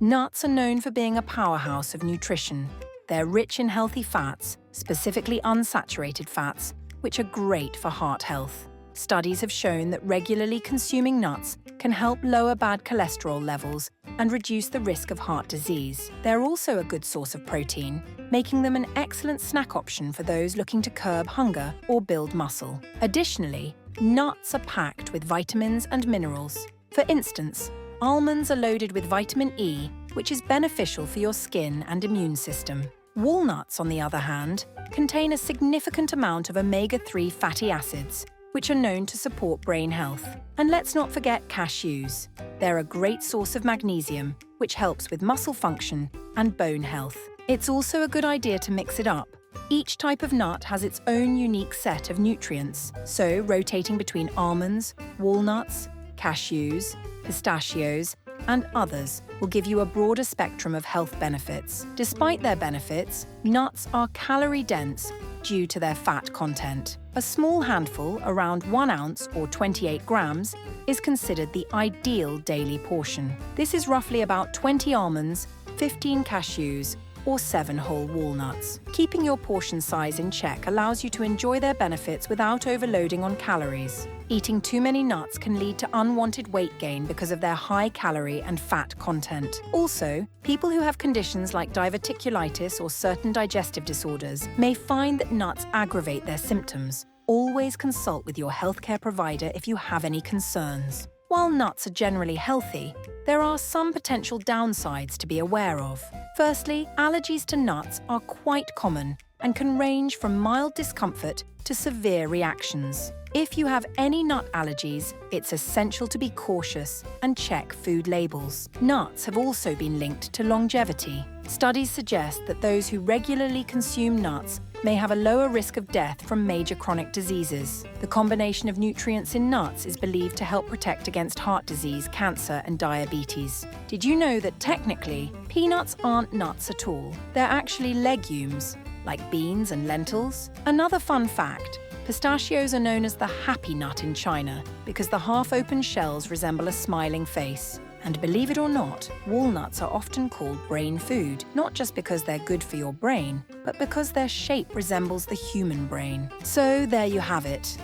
Nuts are known for being a powerhouse of nutrition. They're rich in healthy fats, specifically unsaturated fats, which are great for heart health. Studies have shown that regularly consuming nuts can help lower bad cholesterol levels and reduce the risk of heart disease. They're also a good source of protein, making them an excellent snack option for those looking to curb hunger or build muscle. Additionally, nuts are packed with vitamins and minerals. For instance, almonds are loaded with vitamin E, which is beneficial for your skin and immune system. Walnuts, on the other hand, contain a significant amount of omega-3 fatty acids, which are known to support brain health. And let's not forget cashews. They're a great source of magnesium, which helps with muscle function and bone health. It's also a good idea to mix it up. Each type of nut has its own unique set of nutrients, so rotating between almonds, walnuts, cashews, pistachios, and others will give you a broader spectrum of health benefits. Despite their benefits, nuts are calorie-dense due to their fat content. A small handful, around 1 ounce or 28 grams, is considered the ideal daily portion. This is roughly about 20 almonds, 15 cashews, or 7 whole walnuts. Keeping your portion size in check allows you to enjoy their benefits without overloading on calories. Eating too many nuts can lead to unwanted weight gain because of their high calorie and fat content. Also, people who have conditions like diverticulitis or certain digestive disorders may find that nuts aggravate their symptoms. Always consult with your healthcare provider if you have any concerns. While nuts are generally healthy, there are some potential downsides to be aware of. Firstly, allergies to nuts are quite common and can range from mild discomfort to severe reactions. If you have any nut allergies, it's essential to be cautious and check food labels. Nuts have also been linked to longevity. Studies suggest that those who regularly consume nuts may have a lower risk of death from major chronic diseases. The combination of nutrients in nuts is believed to help protect against heart disease, cancer, and diabetes. Did you know that technically, peanuts aren't nuts at all? They're actually legumes, like beans and lentils? Another fun fact: pistachios are known as the happy nut in China because the half-open shells resemble a smiling face. And believe it or not, walnuts are often called brain food, not just because they're good for your brain, but because their shape resembles the human brain. So there you have it.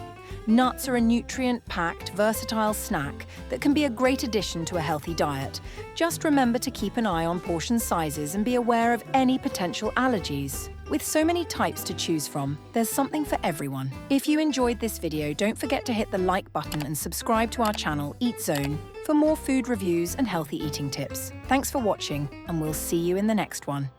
Nuts are a nutrient-packed, versatile snack that can be a great addition to a healthy diet. Just remember to keep an eye on portion sizes and be aware of any potential allergies. With so many types to choose from, there's something for everyone. If you enjoyed this video, don't forget to hit the like button and subscribe to our channel, Eat Zone, for more food reviews and healthy eating tips. Thanks for watching, and we'll see you in the next one.